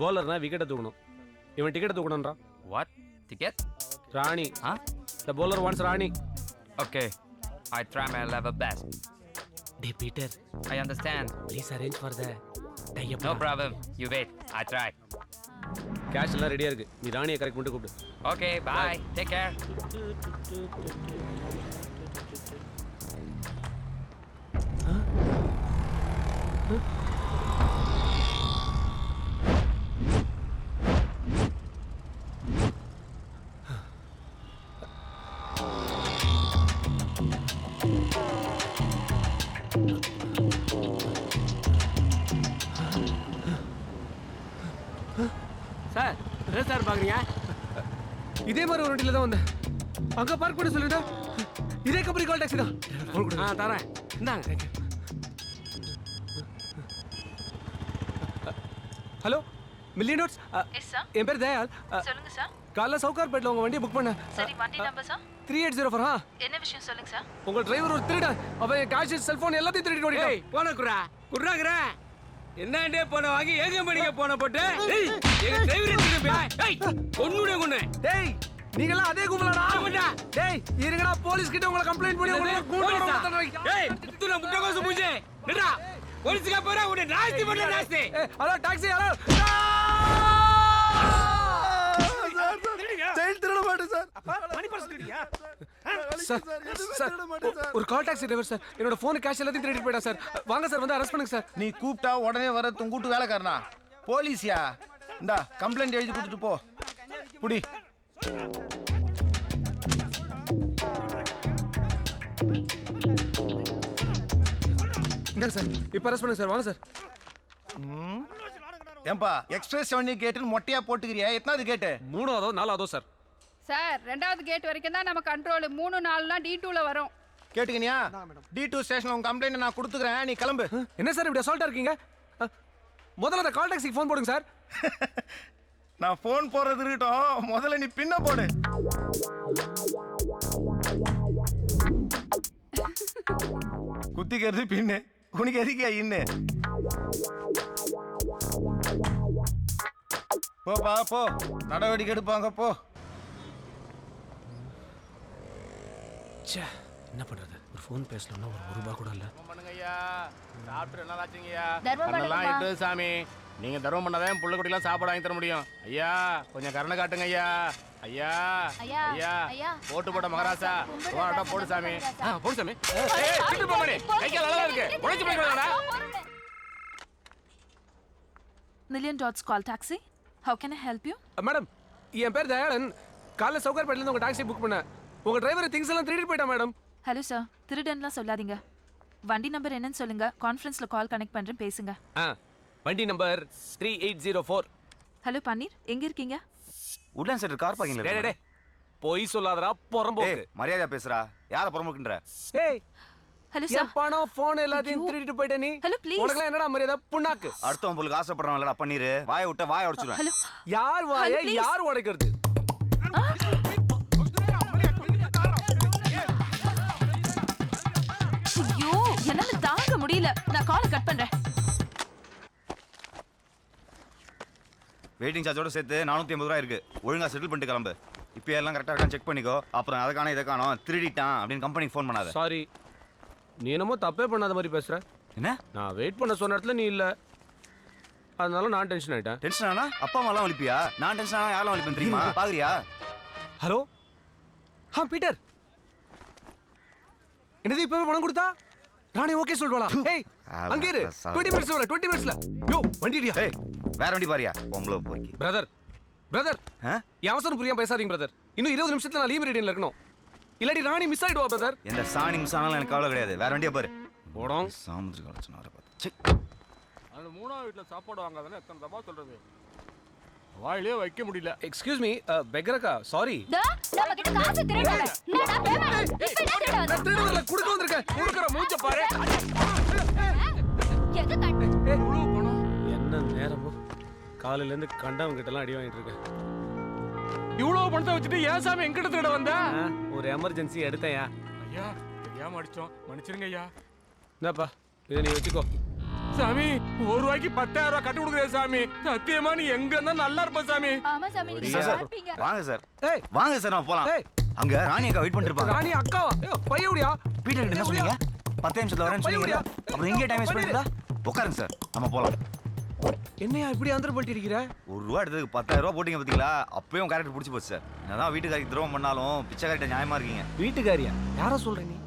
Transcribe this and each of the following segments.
bowlerனா விக்கெட்டை தூக்கணும். இவன் டிக்கெட்டை தூக்கணும்ன்றான். What? Ticket? Rani. Huh? The bowler wants Rani. Okay. I try my level best. Hey Peter. I understand. Please arrange for the tie-up. No problem. You wait. I try. Cash எல்லாம் ரெடியா இருக்கு. நீ ராணியை correct பண்ணிட்டு கூப்பிடு. Okay, bye. Take care. Sir என்ன sir பாக்குறீங்க? இதே மாதிரி ஒரு வண்டியில தான் வந்தேன். அங்க பார்க் பண்ண சொல்லிட்டா. இதே கம்பெனி கால் டாக்ஸி தான். தரேன். இந்தாங்க. Hello million dots. Yes sir. என் பேர் தயால். சொல்லுங்க சார். காலைல சவுகார்பேட்ல உங்க வண்டியை புக் பண்ணேன். சரி வண்டி நம்பர் சார் 3804. என்ன விஷயம் சொல்லுங்க சார். உங்க டிரைவர் ஒரு திருடன். அவன் என் கேஷ் செல்போன் எல்லாத்தையும் திருடிட்டு ஓடிட்டான். ஏய் போன குறாங்கற. என்னண்டே போன வாங்கி ஏங்க மணிக்கு போன போட்டு. ஏய் எங்க டிரைவர் திருப்பி. ஏய் கொன்னுடே கொன்னு. டேய் நீங்கலாம் அதே கும்பலடா. ஆமாடா. டேய் இருங்கடா போலீஸ் கிட்ட உங்களை கம்ப்ளைன்ட் பண்ணி உங்களை கூண்டு வரணும். ஏய் முத்துன முட்டகோசு பூஜே. நிடா. போலீஸ்க்கு போறா உன்னை நாஸ்தி பண்ண நாஸ்தி. Hello taxi hello. செயல் திருட மாட்டேன் சார். மணி பர்ஸ் திருடியா? ஒரு கால் டாக்ஸி டிரைவர் சார். என்னோட போன் கேஷ் எல்லாத்தையும் திருடிட்டு போயிட்டா சார். வாங்க சார் வந்து அரெஸ்ட் பண்ணுங்க சார். நீ கூப்பிட்டா உடனே வர கூட்டு வேலைக்காரனா? போலீஸ்யா? இந்தா கம்ப்ளைண்ட் எழுதி கொடுத்துட்டு போ. புடி. இங்க சார் இப்போ அரெஸ்ட் பண்ணுங்க சார். வாங்க சார். ஏம்பா எக்ஸ்பிரஸ் வண்டி கேட்டுன்னு மொட்டையா போட்டுக்கிறியா? எத்தனாவது கேட்டு? 3ஆவதோ 4ஆவதோ சார். சார் 2வது கேட் வரைக்கும் தான் நம்ம கண்ட்ரோல். 3 4லாம் D2ல வரும். கேட்டுக்கினியா? D2 ஸ்டேஷன்ல உங்க கம்ப்ளைண்ட் நான் கொடுத்துக்கிறேன். நீ கிளம்பு. என்ன சார் இப்படி அசால்ட்டா இருக்கீங்க? முதல்ல அந்த கால் டாக்ஸிக்கு ஃபோன் போடுங்க சார். நான் ஃபோன் போறது இருக்கட்டும். முதல்ல நீ பின்ன போடு. குத்திக்கிறது பின்னு. உனக்கு எதுக்கியா இன்னு? போப்பா போ. நடவடிக்கை எடுப்பாங்க போ. என்ன பண்றது? ஒரு ஃபோன் பேசலன்னா ஒரு ரூபாய் கூட இல்ல. பண்ணுங்கய்யா. சாப்பிட்டு என்ன ஆச்சுங்கய்யா? தர்மம் அதெல்லாம் பண்ணுங்கப்பா. இட்டு சாமி. நீங்க தர்மம் பண்ணாதான் புள்ள குட்டிலாம் சாப்பாடு வாங்கி தர முடியும். ஐயா கொஞ்சம் கருணை காட்டுங்க ஐயா. ஐயா ஐயா, ஐயா ஐயா. போட்டு போட மகாராசா. கும்பிடு போடா ராசா, போடு சாமி. கும்பிடு ராசா. போடு சாமி. ஏய் கிட்ட போ மணி. கை கால் நல்லா இருக்கு. உடைச்சு போய்க்கடா. Million Dots call taxi. How can I help you? Madam என் பேர் தயாளன். காலைல சவுகார்பேட்ல இருந்து உங்க டாக்ஸி புக் பண்ணேன். உங்க டிரைவர் திங்ஸ் எல்லாம் திருடிட்டு போயிட்டான் மேடம். Hello sir. திருடன்லாம் சொல்லாதீங்க. வண்டி நம்பர் என்னன்னு சொல்லுங்க. கான்ஃபரன்ஸ்ல கால் கனெக்ட் பண்றேன் பேசுங்க. வண்டி நம்பர் 3804. ஹலோ பன்னீர் எங்க இருக்கீங்க? உட்லாண்ட் சென்டர் கார் பார்க்கிங்ல டேய் டேய் போய் சொல்லாதடா பொறம்போக்கு. மரியாதையா பேசுறா. யார பொறம்போக்குன்ற? ஏய் ஹலோ என் சார். பணம் போன் எல்லாத்தையும் திருடிட்டு போயிட்ட நீ. Hello please. உனக்குலாம் என்னடா மரியாதை புண்ணாக்கு? அடுத்தவன் பொருளுக்கு ஆசைப்படுறவன்லடா பண்ணிரு. வாயை விட்ட வாயை உடைச்சிடுவேன். ஹலோ யார் வாயை ஹலோ, please. யார் உடைக்கிறது? ஐயோ என்னால தாங்க முடியல. நான் காலை கட் பண்றேன். வெயிட்டிங் சார்ஜோட சேர்த்து 480 ரூபாய் இருக்கு. ஒழுங்கா செட்டில் பண்ணிட்டு கிளம்பு. இப்போ எல்லாம் கரெக்டா இருக்கான்னு செக் பண்ணிக்கோ. அப்புறம் அதை காணோம் இதை காணோம் திருடிட்டான் அப்படின்னு கம்பெனிக்கு ஃபோன் பண்ணாத. சாரி நீ என்னமோ தப்பே பண்ணாத மாதிரி பேசுற. என்ன? நான் வெயிட் பண்ண சொன்ன இடத்துல நீ இல்ல. அதனால நான் டென்ஷன் ஆயிட்டேன். டென்ஷன் ஆனா அப்பா அம்மாலாம் வலிப்பியா? நான் டென்ஷன் ஆனா யாரெல்லாம் வலிப்பேன் தெரியுமா? பாக்குறியா? Hello Peter. என்னது இப்பவே பணம் கொடுத்தா ராணி ஓகே சொல்வாளா? ஏய் அங்க இரு. 20 மினிட்ஸ் வர 20 மினிட்ஸ்ல. யோ வண்டிடியா. ஏய் வேற வண்டி பாரியா? பொம்பளை போய். பிரதர் என் அவசரம் புரியாம பேசாதீங்க பிரதர். இன்னும் 20 நிமிஷத்துல நான் லீவ் ரீடிங்ல இருக்கணும். இல்லாட்டி ராணி மிஸ் ஆயிடுவா பிரதர். எந்த சாணி மிஸ் ஆனாலும் எனக்கு கவலை கிடையாது. வேற வண்டியா பாரு. ஓடம் சாமுத்திரி கலச்சன வர பாத்து. சே அந்த 3ஆவது வீட்ல சாப்பாடு வாங்காதனே எத்தனை தடவை சொல்றது. வாயிலே வைக்க முடியல. எக்ஸ்கியூஸ் மீ பெக்கரக்கா சாரி. நம்ம கிட்ட காசு திருடல. என்னடா பேமெண்ட்? இப்ப என்ன திருடாத? திருடல குடுக்க வந்திருக்கேன். குடுக்குற மூஞ்ச பாரு. எங்க கட்? இவ்வளவு பணம். என்ன நேரமோ காலையில இருந்து கண்டவங்க கிட்ட எல்லாம் அடி வாங்கிட்டு இருக்கேன். இவ்வளவு பணத்தை வச்சுட்டு ஏன் சாமி எங்கிட்ட திருட வந்த? ஒரு எமர்ஜென்சி எடுத்தேயா. ஐயா தெரியாம அடிச்சோம். மன்னிச்சிருங்க ஐயா. என்னப்பா இதை நீ வச்சுக்கோ. சாமி 1 ரூபாய்க்கு 10,000 ரூபாய் கட்டி கொடுக்குறேன் சாமி. சத்தியமா நீ எங்க இருந்தா நல்லா இருப்ப சாமி. ஆமா சாமி நீங்க சார், சார், பார்ப்பீங்க. வாங்க சார் ஏய் வாங்க சார் நம்ம போலாம் ஏய் அங்க ராணி அக்கா வெயிட் பண்ணிட்டு இருப்பாங்க. ராணி அக்காவா பையவுடியா பீட்டர் கிட்ட என்ன சொன்னீங்க 10 நிமிஷத்துல வரேன்னு சொன்னீங்க. அப்புறம் எங்கே டைம் வேஸ்ட் பண்ணிட்டா? உட்காருங்க சார் நம்ம போலாம். என்னையா இப்படி அந்தர் பல்ட்டி இருக்கிற? 1 ரூபா எடுத்ததுக்கு 10,000 ரூபா போட்டீங்க பாத்தீங்களா? அப்பயும் கேரக்டர் பிடிச்சி போச்சு சார். என்னதான் வீட்டுக்காரிக்கு துரோகம் பண்ணாலும் பிச்சைக்காரிட்ட நியாயமா இருக்கீங்க. வீட்டுக்காரியா? யார சொல்ற நீ?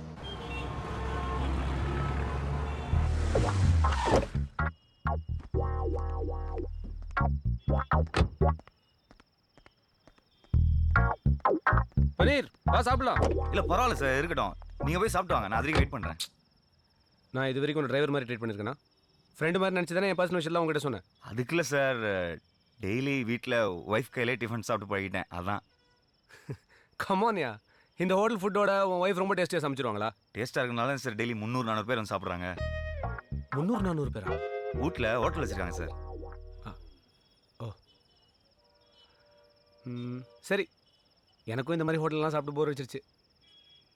பனீர் வா சாப்பிடலாம். இல்ல பரவாயில்ல சார் இருக்கட்டும். நீங்க போய் சாப்பிட்டு வாங்க. நான் அது வரைக்கும் வெயிட் பண்றேன். நான் இது வரைக்கும் டிரைவர் மாதிரி ட்ரீட் பண்ணிருக்கேனா? ஃப்ரெண்ட் மாதிரி நினைச்சு தானே என் பர்சனல் விஷயம்லாம் உங்ககிட்ட சொன்னேன். அதுக்குள்ள சார் டெய்லி வீட்டில் ஒய்ஃப் கையிலே டிஃபன் சாப்பிட்டு பழகிட்டேன். அதான் கமான்யா, இந்த ஹோட்டல் ஃபுட்டோட உன் ஒய்ஃப் ரொம்ப டேஸ்டியாக சமைச்சிருவாங்களா? டேஸ்ட்டாக இருக்கனால சார் டெய்லி 300-400 பேர் வந்து சாப்பிட்றாங்க. 300-400 பேரா? வீட்டில் ஹோட்டல் வச்சுருக்காங்க சார். ஓ சரி, எனக்கும் இந்த மாதிரி ஹோட்டல்லாம் சாப்பிட்டு போர் வச்சிருச்சு.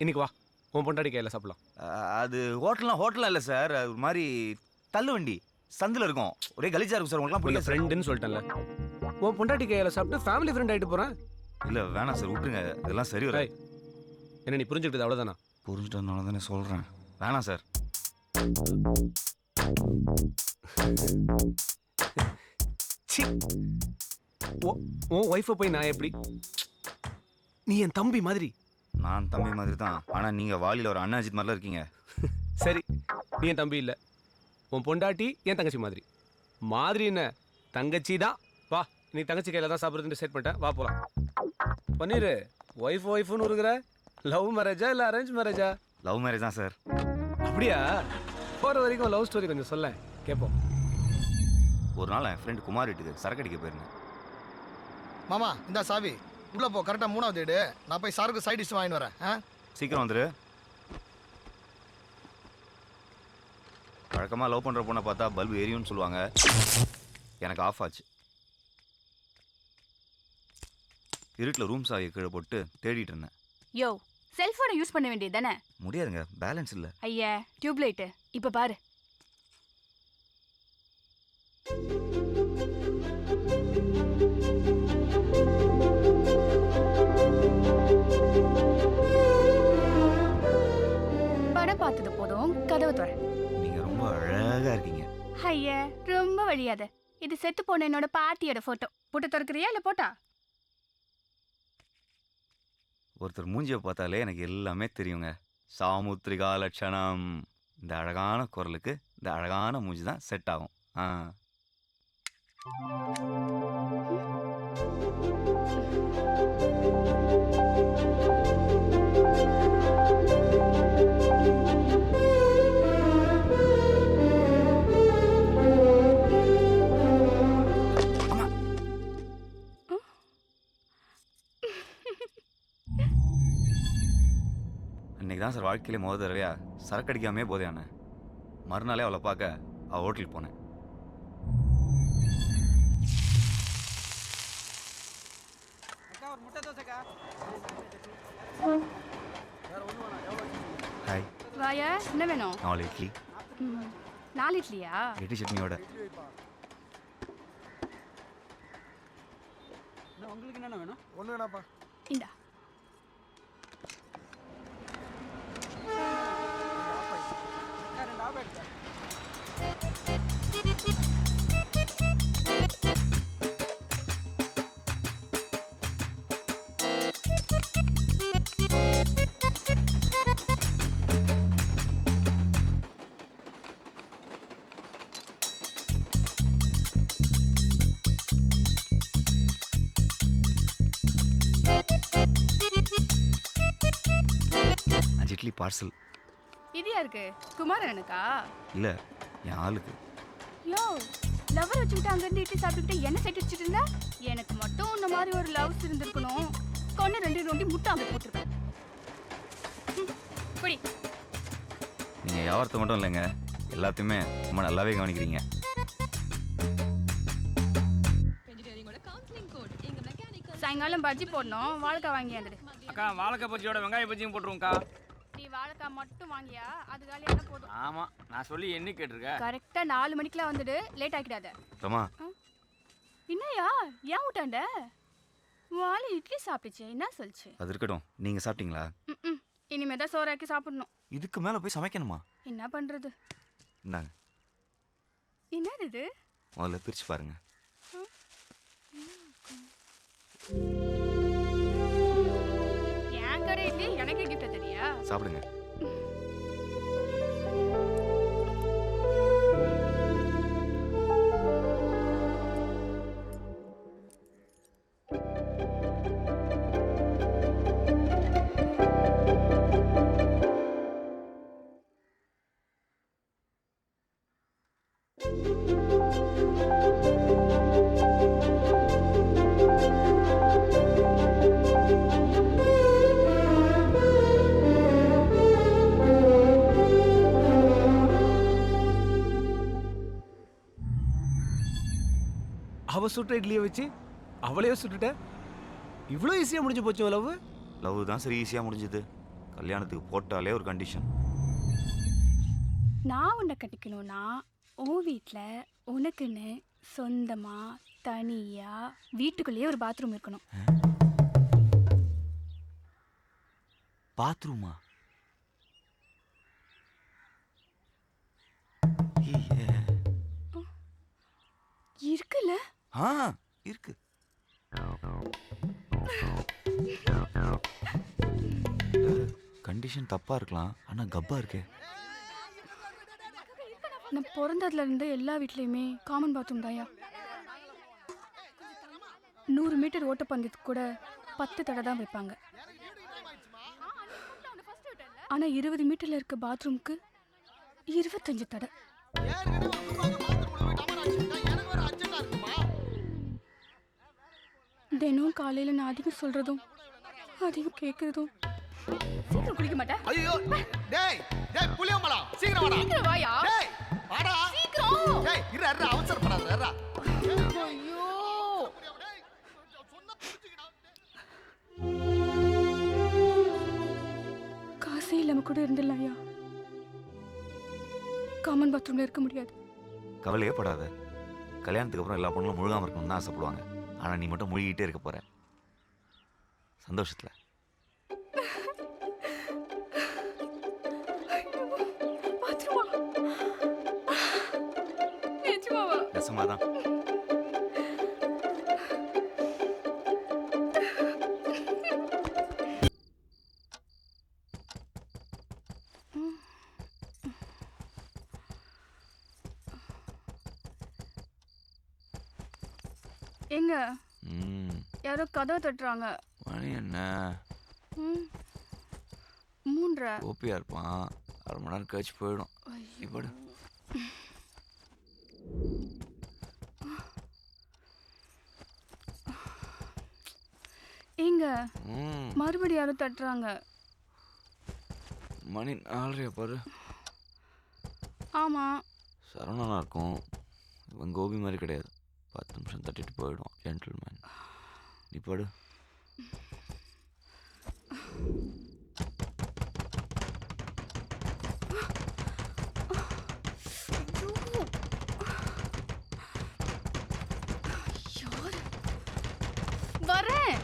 இன்னைக்கு வா, உன் பொண்டாடி கையில் சாப்பிடலாம். அது ஹோட்டல்லாம் இல்லை சார். அது ஒரு மாதிரி தள்ளு வண்டி சந்தில் இருக்கும். ஒரே கலிஜா இருக்கும் சார். உங்களுக்குலாம் பிடிக்க பிடிக்கும் ஃப்ரெண்டுன்னு சொல்லிட்டேன்ல. உன் பொண்டாட்டி கையில் சாப்பிட்டு ஃபேமிலி ஃப்ரெண்ட் ஆகிட்டு போகிறேன். இல்லை வேணாம் சார், விட்டுருங்க. இதெல்லாம் சரி வர. என்ன நீ புரிஞ்சுக்கிட்டது அவ்வளோதானா? புரிஞ்சுட்டதுனால தானே சொல்கிறேன். வேணாம் சார். சி, உன் ஒய்ஃபை போய் நான் எப்படி? நீ என் தம்பி மாதிரி. நான் தம்பி மாதிரி தான். ஆனால் நீங்கள் வாலியில் ஒரு அண்ணாஜித் மாதிரிலாம் இருக்கீங்க. சரி, நீ என் தம்பி இல்லை, உன் பொண்டாட்டி என் தங்கச்சி மாதிரி. மாதிரி என்ன, தங்கச்சி தான். வா, நீ தங்கச்சி கையில் தான் சாப்பிட்றதுன்னு செட் பண்ணிட்டேன். வா போகலாம். பன்னீர், ஒய்ஃப்னு இருக்கிற. லவ் மேரேஜா இல்லை அரேஞ்ச் மேரேஜா? லவ் மேரேஜ் தான் சார். அப்படியா? போகிற வரைக்கும் லவ் ஸ்டோரி கொஞ்சம் சொல்ல கேட்போம். ஒரு நாள் என் ஃப்ரெண்டு குமார் வீட்டுக்கு சரக்கு அடிக்க போயிருந்தேன். மாமா இந்த சாவி உள்ள போ. கரெக்டா 3வது வீடு. நான் போய் சாருக்கு சைட் டிஷ் வாங்கிட்டு வரேன். சீக்கிரம் வந்துரு. வழக்கமாக லவ் பண்ணுற பொண்ணை பார்த்தா பல்பு எரியும்னு சொல்லுவாங்க. எனக்கு ஆஃப் ஆச்சு. இருட்டில் ரூம் சாவியை கீழே போட்டு தேடிட்டு இருந்தேன். யோ, செல்போனை யூஸ் பண்ண வேண்டியது தானே? முடியாதுங்க, பேலன்ஸ் இல்லை. ஐயா, டியூப்லைட்டு இப்ப பாரு. படம் பார்த்தது போதும், கதவு தர. நீங்கள் ரொம்ப அழகாக இருக்கீங்க. ஐயா, ரொம்ப வழியாத. இது செத்து போன என்னோட பாட்டியோட போட்டோ. போட்டு திறக்கிறியா இல்ல போட்டா? ஒருத்தர் மூஞ்சியை பார்த்தாலே எனக்கு எல்லாமே தெரியுங்க. சாமுத்திரிகா லட்சணம். இந்த அழகான குரலுக்கு இந்த அழகான மூஞ்சி தான் செட் ஆகும். அன்றைக்கி தான் சார் வாழ்க்கையிலே முதல் தடவையா சரக்கு அடிக்காமே போதையான. மறுநாளே அவளை பார்க்க அவள் ஹோட்டலுக்கு போனேன். ஹாய். வாயா, என்ன வேணும்? 4 இட்லி. 4 இட்லியா? 8 சட்னியோட. உங்களுக்கு என்ன வேணும்? ஒண்ணு வேணாப்பா. இந்தா. இட்லி பார்சல். இது யாருக்கு? குமாரனுக்கா? இல்லை, என் ஆளுக்கு. யோ, லவர் வச்சுக்கிட்டு அங்கேருந்து இட்லி சாப்பிட்டுக்கிட்டு என்ன செட் வச்சுட்டு இருந்தா? எனக்கு மட்டும் இந்த மாதிரி ஒரு லவ்ஸ் இருந்திருக்கணும். கொண்டு 2 நோண்டி முட்டை அங்கே போட்டுருப்பேன். குடி. நீங்கள் வியாபாரத்தை மட்டும் இல்லைங்க, எல்லாத்தையுமே ரொம்ப நல்லாவே கவனிக்கிறீங்க. சாயங்காலம் பஜ்ஜி போடணும். வாழைக்காய் வாங்கி வந்துடு. அக்கா, வாழைக்காய் பஜ்ஜியோட வெங்காய பஜ்ஜியும் போட்டுருவோம்க்கா. நீ வாழைக்காய் மட்டும் வாங்கியா அது காலியான போதும். ஆமா நான் சொல்லி என்ன கேட்டிருக்க? கரெக்டா 4 மணிக்கெல்லாம் வந்துடு, லேட் ஆக்கிடாத. ரமா என்னையா ஏன் விட்டாண்ட? வாலி இட்லி சாப்பிடுச்சு, என்ன சொல்லுச்சு? அது இருக்கட்டும், நீங்கள் சாப்பிட்டீங்களா? இனிமே தான் சோறாக்கி சாப்பிடணும். இதுக்கு மேலே போய் சமைக்கணுமா? என்ன பண்றது? இந்தாங்க என்னது இது? முதல்ல பிரித்து பாருங்க. என் கடை இட்லி எனக்கே கிஃப்ட் தெரியா? சாப்பிடுங்க. அவ சுட்ட இட்லியை வச்சு அவளையே சுட்டுட்ட. இவ்வளோ ஈஸியாக முடிஞ்சு போச்சு லவ். லவ் தான் சரி ஈஸியாக முடிஞ்சுது. கல்யாணத்துக்கு போட்டாலே ஒரு கண்டிஷன். நான் உன்னை கட்டிக்கணும்னா உன் வீட்டில் உனக்குன்னு சொந்தமா தனியா வீட்டுக்குள்ளேயே ஒரு பாத்ரூம் இருக்கணும். பாத்ரூமா? இருக்குல்ல? ஆ இருக்கு. கண்டிஷன் தப்பா இருக்கலாம், ஆனா கப்பா இருக்கே. நான் பிறந்ததுல இருந்து எல்லா வீட்லயுமே காமன் பாத்ரூம் தாயா. 100 மீட்டர் ஓட்டப்பந்தயத்துக்கு கூட 10 தடை தான் வைப்பாங்க. ஆனா 20 மீட்டர்ல இருக்க பாத்ரூம்க்கு 25 தடை. தினம் காலையில நான் அதிகம் சொல்றதும் அதிகம் கேட்கறதும். சீக்கிரம் குளிக்க மாட்டேன். ஐயோ டேய் டேய் புளியம்பளம் சீக்கிரம் வாடா. சீக்கிரம் வாயா. டேய் வாடா சீக்கிரம். டேய் இரு அவசரப்படாத இரு. ஐயோ காசே இல்லாம கூட இருந்துடலாம்யா. காமன் பாத்ரூம்ல இருக்க முடியாது. கவலையே படாத. கல்யாணத்துக்கு அப்புறம் எல்லா பொண்ணுங்களும் முழுகாம இருக்கணும்னு தான் ஆசைப்படுவாங்க. ஆனா நீ மட்டும் முழுகிட்டே இருக்க போற சந்தோஷத்துல. பாத்ரூமா? நிஜமாவா? நெசமாதான். எங்க யாரோ கதவை தட்டுறாங்க. மணி என்ன? 3:30. ஓப்பியா இருப்பான். 1/2 மணி நேரம் கழிச்சு போயிடும். இப்படி எங்க மறுபடியும் யாரோ தட்டுறாங்க. மணி 4:30 பாரு. ஆமா சரவணனா இருக்கும். இவன் கோபி மாதிரி கிடையாது. 10 நிமிஷம் தட்டிட்டு போயிடும். ஜென்டில்மேன். நீ படு. வரேன்.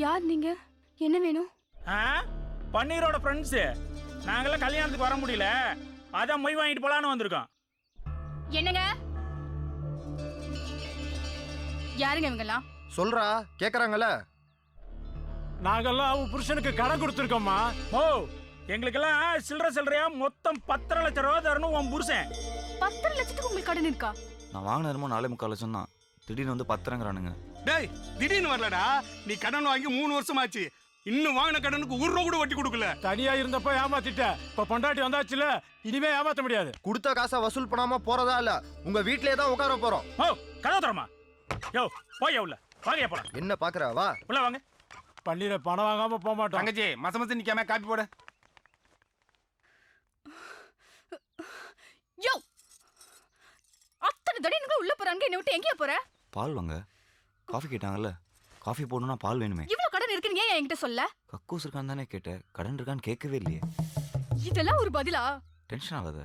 யார் நீங்க? என்ன வேணும்? பன்னீரோட ஃப்ரெண்ட்ஸ். நாங்களாம் கல்யாணத்துக்கு வர முடியல, அதான் மொய் வாங்கிட்டு போலான்னு வந்திருக்கோம். என்னங்க? யாருங்க இவங்கெல்லாம்? சொல்றா கேக்குறாங்கல்ல. நாங்கெல்லாம் அவ புருஷனுக்கு கடன் கொடுத்துருக்கோம்மா. ஓ எங்களுக்கெல்லாம் சில்லறையா மொத்தம் 10.5 லட்சம் ரூபா தரணும் உன் புருஷன். 10 லட்சத்துக்கு உங்களுக்கு கடன் இருக்கா? நான் வாங்கின நேரமோ 4.25 லட்சம் தான். திடீர்னு வந்து 10ங்கிறானுங்க. டேய் திடீர்னு வரலடா. நீ கடன் வாங்கி 3 வருஷமாச்சு. இன்னும் வாங்கின கடனுக்கு 1 ரூபா கூட வட்டி கொடுக்கல. தனியா இருந்தப்ப ஏமாத்திட்ட, இப்ப பொண்டாட்டி வந்தாச்சுல, இனிமே ஏமாத்த முடியாது. கொடுத்த காசை வசூல் பண்ணாம போறதா இல்ல, உங்க வீட்லயே தான் உட்கார போறோம். ஓ கதவு தரமா? யோ போய் உள்ள வாங்க. போலாம். என்ன பாக்குற? வா உள்ள வாங்க. பன்னீரை பணம் வாங்காம போக மாட்டோம். தங்கச்சி மசமசம் நிக்காம காப்பி போட. யோ அத்தனை தடவை உள்ள போறாங்க, என்ன விட்டு எங்கேயா போற? பால் வாங்க. காஃபி கேட்டாங்கல்ல. காஃபி போடணும்னா பால் வேணுமே. இவ்வளவு கடன் இருக்குன்னு ஏன் என்கிட்ட சொல்ல? கக்கூஸ் இருக்கான்னு தானே கேட்டேன், கடன் இருக்கான்னு கேட்கவே இல்லையே. இதெல்லாம் ஒரு பதிலா? டென்ஷன் ஆகாத.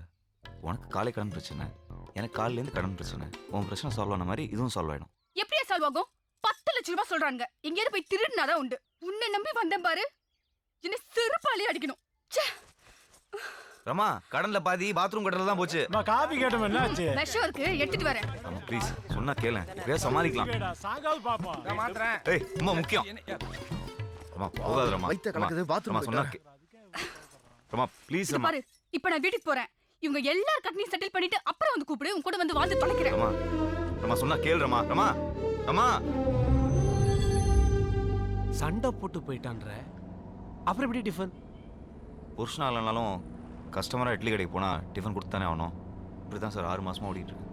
உனக்கு காலை கடன் பிரச்சனை, எனக்கு காலிலேருந்து கடன் பிரச்சனை. உன் பிரச்சனை சால்வ் ஆன மாதிரி இதுவும் சால்வ் ஆகிடும். எப்படியா சால்வ் ஆகும்? 10 லட்சம் ரூபாய் சொல்றாங்க. எங்கேயாவது போய் திருடினாதான் உண்டு. உன்னை நம்பி வந்தேன் பாரு, என்ன செருப்பாலே அடிக்கணும். ரமா, கடன்ல பாதி பாத்ரூம் கடன்ல தான் போச்சு. காபி கேட்டோம், என்ன ஆச்சு? விஷம் இருக்கு, எடுத்துட்டு வரேன். ரமா ப்ளீஸ், சொன்னா கேளு, இப்படியே சமாளிக்கலாம். சாகால் பாப்பா. ஏய் ரொம்ப முக்கியம். ரமா போகாத ரமா. வைத்த கலக்குது, பாத்ரூம் சொன்னா ரமா ப்ளீஸ் ரமா. பாரு, இப்ப நான் வீட்டுக்கு போறேன். இவங்க எல்லார் கட்டணையும் செட்டில் பண்ணிட்டு அப்புறம் வந்து கூப்பிடு. உன் கூட வந்து வாழ்ந்து தொலைக்கிறேன். ரமா ரமா சொன்னா கேளு ரமா. ரமா ரமா சண்டை போட்டு போயிட்டான்ற, அப்புறம் எப்படி டிஃபன்? புருஷனாலனாலும் கஸ்டமராக இட்லி கடைக்கு போனால் டிஃபன் கொடுத்து தானே ஆகணும். இப்படி தான் சார் 6 மாசமா ஓடிட்டு இருக்கு.